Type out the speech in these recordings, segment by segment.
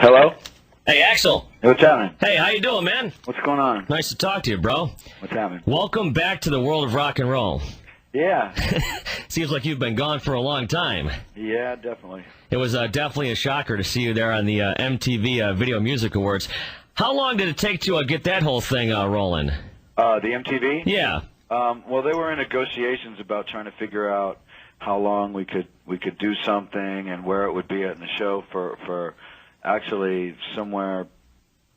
Hello? Hey, Axel. Hey, what's happening? Hey, how you doing, man? What's going on? Nice to talk to you, bro. What's happening? Welcome back to the world of rock and roll. Yeah. Seems like you've been gone for a long time. Yeah, definitely. It was definitely a shocker to see you there on the MTV Video Music Awards. How long did it take to get that whole thing rolling? The MTV? Yeah. Well, they were in negotiations about trying to figure out how long we could do something and where it would be at in the show for actually somewhere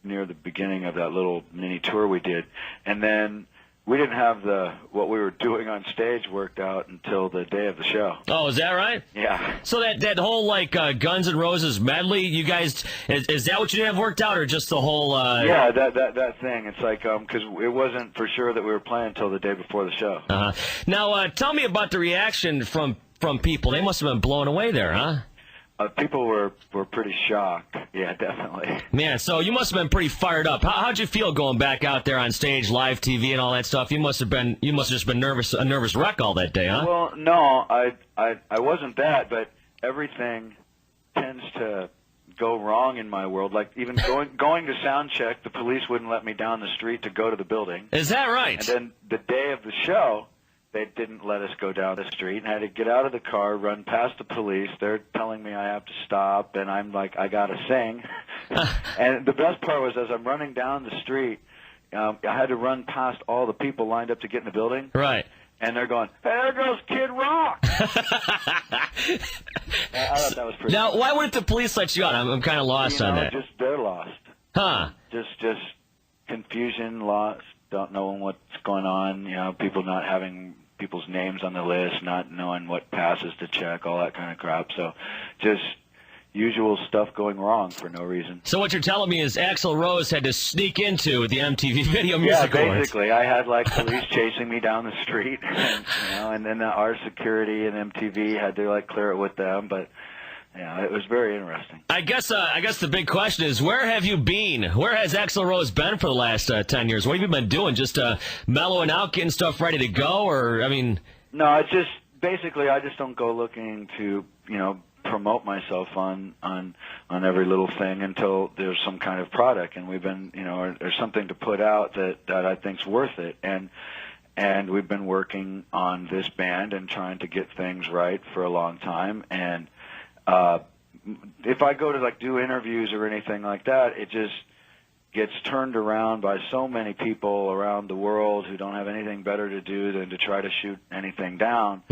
near the beginning of that little mini tour we did. And then we didn't have what we were doing on stage worked out until the day of the show. Oh, is that right? Yeah. So that whole Guns N' Roses medley, you guys, is that what you didn't have worked out, or just the whole? Yeah, that thing. It's like because it wasn't for sure that we were playing until the day before the show. Now, tell me about the reaction from people. They must have been blown away there, huh? People were pretty shocked. Yeah, definitely. Man, so you must have been pretty fired up. How'd you feel going back out there on stage, live TV, and all that stuff? You must have just been a nervous wreck all that day, huh? Well, no, I wasn't that, but everything tends to go wrong in my world. Like even going to sound check, the police wouldn't let me down the street to go to the building. Is that right? And then the day of the show, they didn't let us go down the street, and I had to get out of the car, run past the police. They're telling me I have to stop, and I'm like, I gotta sing. And the best part was, as I'm running down the street, I had to run past all the people lined up to get in the building. Right. And they're going, "Hey, there goes Kid Rock." I thought that was pretty. Now, why wouldn't the police let you out? I'm kind of lost on that. Just they're lost. Huh? Just confusion, lost, don't know what's going on. People not having people's names on the list, not knowing what passes to check, all that kind of crap. So just usual stuff going wrong for no reason. So what you're telling me is Axl Rose had to sneak into the MTV Video Music Awards. Yeah, basically. I had police chasing me down the street, and then our security and MTV had to clear it with them, but yeah, it was very interesting. I guess the big question is, where have you been? Where has Axl Rose been for the last 10 years? What have you been doing? Just mellowing out, getting stuff ready to go, or I mean? No, it's just basically I just don't go looking to promote myself on every little thing until there's some kind of product, and we've been or something to put out that I think's worth it, and we've been working on this band and trying to get things right for a long time. And if I go to do interviews or anything like that, it just gets turned around by so many people around the world who don't have anything better to do than to try to shoot anything down.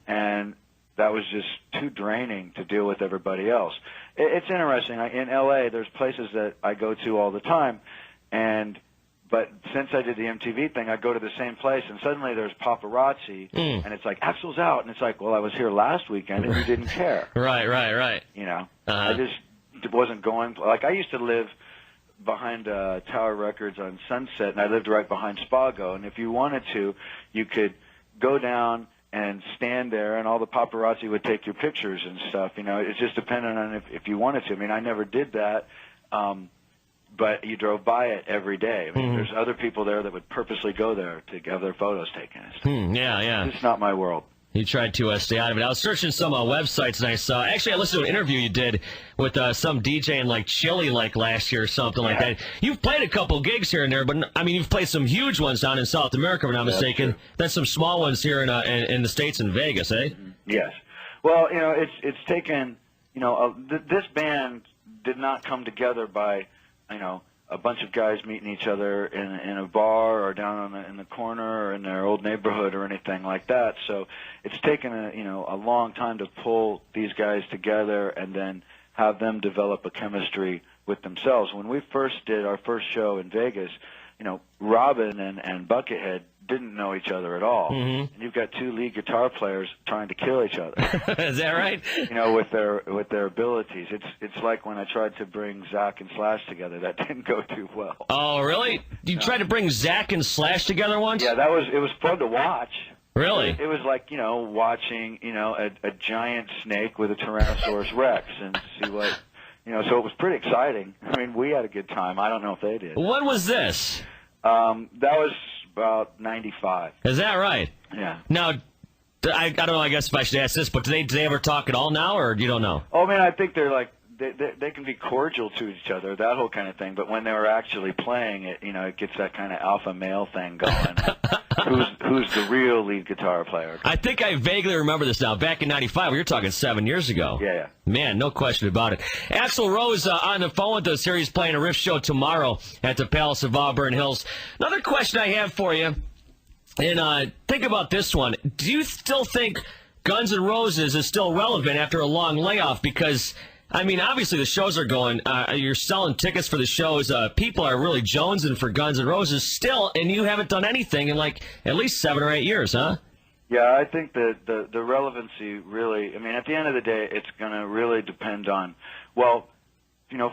And that was just too draining to deal with everybody else. It's interesting. In LA, there's places that I go to all the time, but since I did the MTV thing, I go to the same place, and suddenly there's paparazzi, and it's like, Axl's out, and it's like, well, I was here last weekend, and you didn't care. Right. I just wasn't going. I used to live behind Tower Records on Sunset, and I lived right behind Spago, and if you wanted to, you could go down and stand there, and all the paparazzi would take your pictures and stuff. It just depended on if you wanted to. I mean, I never did that. But you drove by it every day. I mean, there's other people there that would purposely go there to have their photos taken and stuff. Yeah. It's not my world. You tried to stay out of it. I was searching some websites, and I saw. Actually, I listened to an interview you did with some DJ in Chile last year or something like that. You've played a couple gigs here and there, but I mean, you've played some huge ones down in South America, if I'm not mistaken. Then some small ones here in the States in Vegas, eh? Yes. Well, it's taken. This band did not come together by a bunch of guys meeting each other in a bar or down in the corner or in their old neighborhood or anything like that. So it's taken a long time to pull these guys together and then have them develop a chemistry with themselves. When we first did our first show in Vegas, Robin and Buckethead didn't know each other at all. And you've got two lead guitar players trying to kill each other. Is that right? With their abilities. It's like when I tried to bring Zach and Slash together. That didn't go too well. Oh, really? You tried to bring Zach and Slash together once? Yeah, it was fun to watch. Really? It was like, watching, a giant snake with a Tyrannosaurus Rex and see what, so it was pretty exciting. I mean, we had a good time. I don't know if they did. When was this? That was about 95. Is that right? Yeah. Now, I don't know, I guess if I should ask this, but do they ever talk at all now, or you don't know? Oh, man, I think they're they can be cordial to each other, that whole kind of thing. But when they were actually playing it, it gets that kind of alpha male thing going. Who's the real lead guitar player? I think I vaguely remember this now. Back in '95, we were talking 7 years ago. Yeah. Man, no question about it. Axl Rose on the phone with us here. He's playing a riff show tomorrow at the Palace of Auburn Hills. Another question I have for you, and think about this one. Do you still think Guns N' Roses is still relevant after a long layoff? Because, I mean, obviously the shows are going. You're selling tickets for the shows. People are really jonesing for Guns N' Roses still, and you haven't done anything in like at least 7 or 8 years, huh? Yeah, I think that the relevancy really, I mean, at the end of the day, it's going to really depend on, well,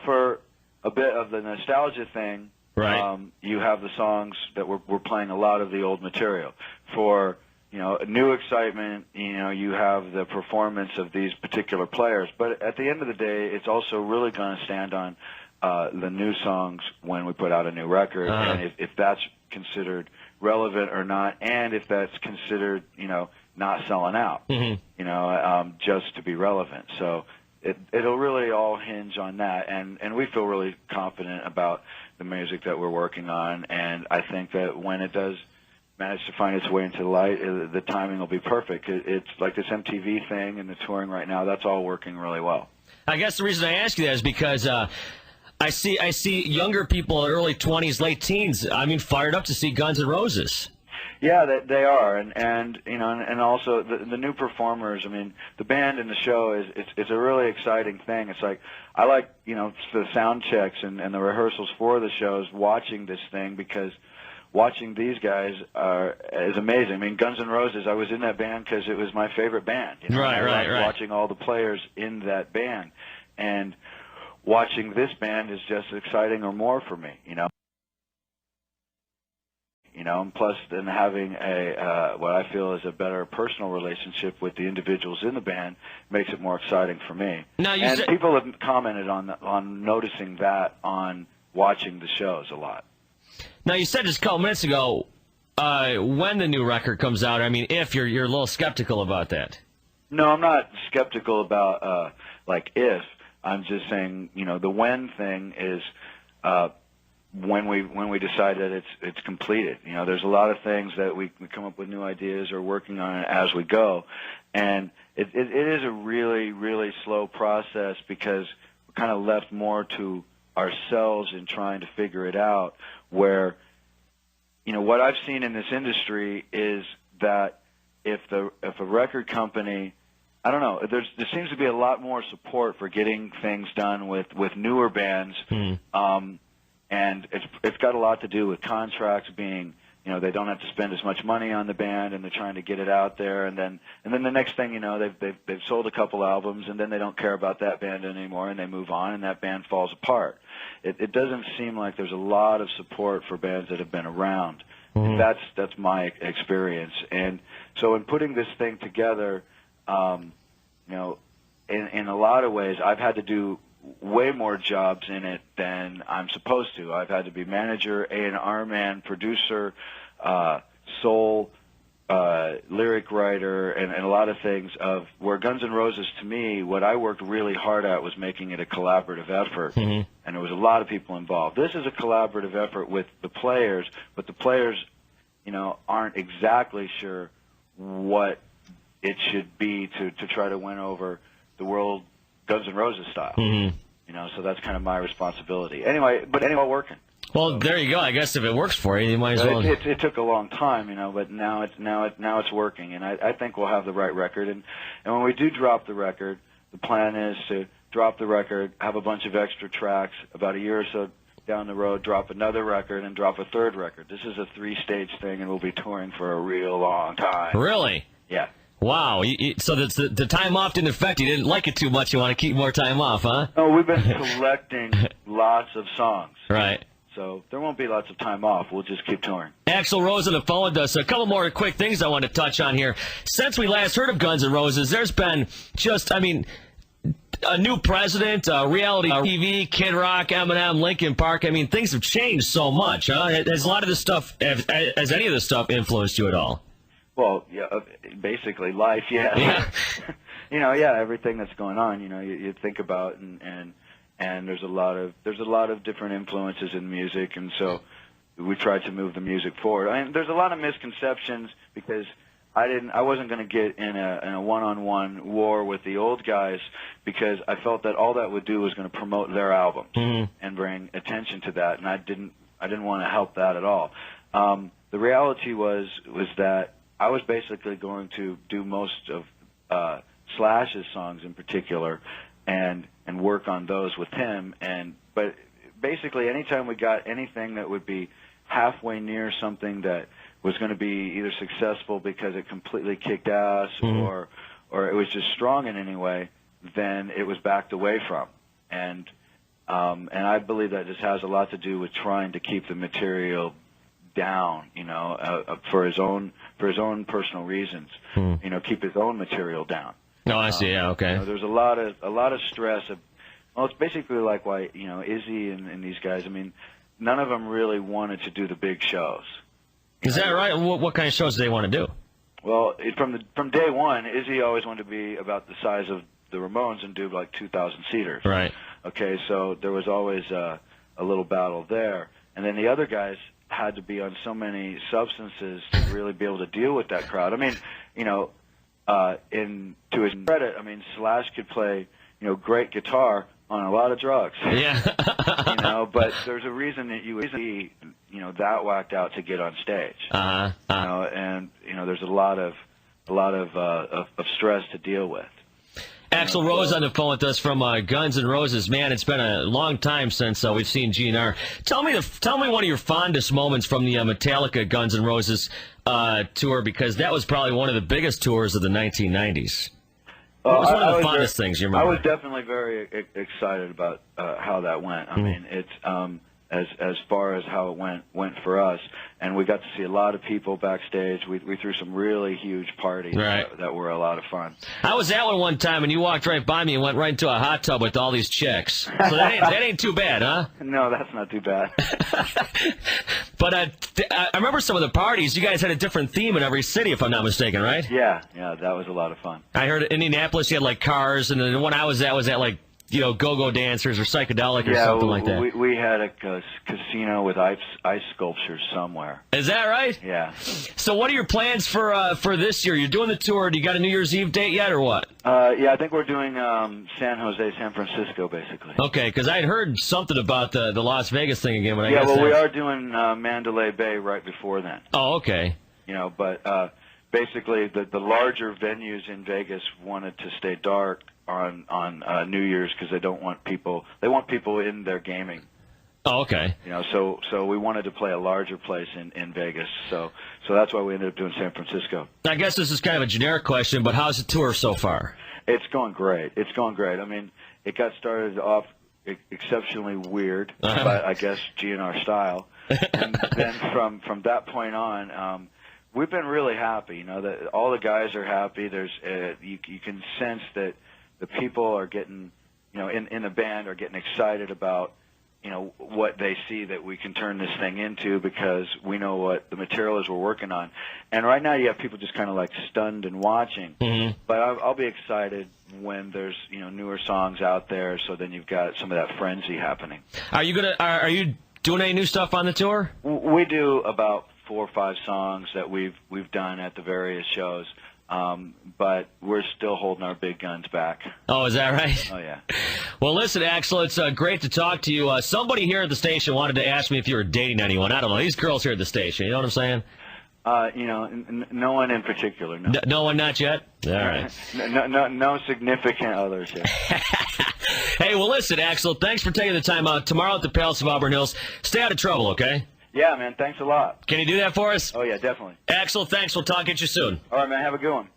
for a bit of the nostalgia thing, right. You have the songs that we're playing a lot of the old material. For new excitement, you have the performance of these particular players. But at the end of the day, it's also really going to stand on the new songs when we put out a new record, and if that's considered relevant or not, and if that's considered, not selling out, just to be relevant. So it'll really all hinge on that, and we feel really confident about the music that we're working on, and I think that when it does manage to find its way into the light, the timing will be perfect. It's like this MTV thing and the touring right now, that's all working really well. I guess the reason I ask you that is because I see younger people, early 20s, late teens, fired up to see Guns N' Roses. Yeah, they are, and also the new performers. I mean, the band and the show it's a really exciting thing. It's like I like the sound checks and the rehearsals for the shows, watching this thing, because watching these guys is amazing. I mean, Guns N' Roses, I was in that band because it was my favorite band. Right. Watching all the players in that band, and watching this band is just exciting or more for me. And plus then having what I feel is a better personal relationship with the individuals in the band makes it more exciting for me. Now, people have commented on noticing that on watching the shows a lot. Now, you said just a couple minutes ago when the new record comes out. I mean, if you're a little skeptical about that. No, I'm not skeptical about if. I'm just saying, the when thing is when we decide that it's completed. There's a lot of things that we come up with new ideas or working on it as we go, and it is a really, really slow process because we're kind of left more to ourselves in trying to figure it out. Where, what I've seen in this industry is that if a record company, I don't know, there seems to be a lot more support for getting things done with newer bands. And it's got a lot to do with contracts being, they don't have to spend as much money on the band, and they're trying to get it out there, and then the next thing they've sold a couple albums, and then they don't care about that band anymore, and they move on, and that band falls apart. It doesn't seem like there's a lot of support for bands that have been around. That's my experience, and so in putting this thing together, in a lot of ways, I've had to do way more jobs in it than I'm supposed to. I've had to be manager, A&R man, producer, soul, lyric writer, and a lot of things. Of where Guns N' Roses, to me, what I worked really hard at was making it a collaborative effort, and there was a lot of people involved. This is a collaborative effort with the players, but the players, aren't exactly sure what it should be to try to win over the world Guns N' Roses style. So that's kind of my responsibility. Anyway, working. Well, there you go. I guess if it works for you, you might as well. It took a long time, but now it's working, and I think we'll have the right record. And when we do drop the record, the plan is to drop the record, have a bunch of extra tracks, about a year or so down the road, drop another record, and drop a third record. This is a 3-stage thing, and we'll be touring for a real long time. Really? Yeah. Wow. So the time off didn't affect you. You didn't like it too much. You want to keep more time off, huh? No, we've been collecting lots of songs. Right. So there won't be lots of time off. We'll just keep touring. Axl Rose on the phone with us. A couple more quick things I want to touch on here. Since we last heard of Guns N' Roses, there's been a new president, reality TV, Kid Rock, Eminem, Linkin Park. Things have changed so much, huh? Has a lot of this stuff, has any of this stuff influenced you at all? Well, yeah, basically life, yeah. yeah, everything that's going on, you think about, and there's a lot of different influences in music, and so we tried to move the music forward. I mean, there's a lot of misconceptions because I wasn't going to get in a one-on-one war with the old guys because I felt that all that would do was going to promote their album and bring attention to that, and I didn't want to help that at all. The reality was that I was basically going to do most of Slash's songs in particular, and work on those with him. But basically, anytime we got anything that would be halfway near something that was going to be either successful because it completely kicked ass or it was just strong in any way, then it was backed away from. And I believe that just has a lot to do with trying to keep the material down, for his own personal reasons, keep his own material down. No, I see. Yeah, okay. There's a lot of stress. Well, it's basically like why Izzy and these guys. I mean, none of them really wanted to do the big shows. Is that right? What kind of shows do they want to do? Well, from day one, Izzy always wanted to be about the size of the Ramones and do like 2,000 seaters. Right. Okay, so there was always a little battle there, and then the other guys had to be on so many substances to really be able to deal with that crowd. I mean, to his credit, I mean, Slash could play, great guitar on a lot of drugs. Yeah. But there's a reason that you would see, that whacked out to get on stage. And there's a lot of stress to deal with. Axl Rose on the phone with us from Guns N' Roses. Man, it's been a long time since we've seen GNR. Tell me one of your fondest moments from the Metallica Guns N' Roses tour, because that was probably one of the biggest tours of the 1990s. What was one of the fondest things you remember? I was definitely very excited about how that went. I mean, it's as far as how it went for us, and we got to see a lot of people backstage. We threw some really huge parties that were a lot of fun. I was at one time, and you walked right by me and went right into a hot tub with all these chicks. So that ain't too bad, huh? No, that's not too bad. But I remember some of the parties. You guys had a different theme in every city, if I'm not mistaken, right? Yeah, that was a lot of fun. I heard in Indianapolis you had like cars, and the one I was at like go-go dancers or psychedelic or something like that. We had a casino with ice sculptures somewhere. Is that right? Yeah. So what are your plans for this year? You're doing the tour. Do you got a New Year's Eve date yet or what? Yeah, I think we're doing San Jose, San Francisco, basically. Okay, because I had heard something about the Las Vegas thing again. But we are doing Mandalay Bay right before then. Oh, okay. But basically the larger venues in Vegas wanted to stay dark on New Year's because they want people in there gaming. Oh, okay. So we wanted to play a larger place in Vegas. So that's why we ended up doing San Francisco. I guess this is kind of a generic question, but how's the tour so far? It's going great. I mean, it got started off exceptionally weird, but I guess GNR style. And then from that point on, we've been really happy. That all the guys are happy. There's you can sense that the people are getting, in the band are getting excited about, what they see that we can turn this thing into, because we know what the material is we're working on. And right now you have people just kind of like stunned and watching. Mm-hmm. But I'll be excited when there's, newer songs out there. So then you've got some of that frenzy happening. Are you doing any new stuff on the tour? We do about 4 or 5 songs that we've done at the various shows. But we're still holding our big guns back. Oh, is that right? Oh, yeah. Well, listen, Axl, it's great to talk to you. Somebody here at the station wanted to ask me if you were dating anyone. I don't know. These girls here at the station, you know what I'm saying? No one in particular, no. No one, not yet? All right. No significant others yet. Hey, well, listen, Axl, thanks for taking the time out. Tomorrow at the Palace of Auburn Hills. Stay out of trouble, okay? Yeah, man. Thanks a lot. Can you do that for us? Oh, yeah, definitely. Axl, thanks. We'll talk at you soon. All right, man. Have a good one.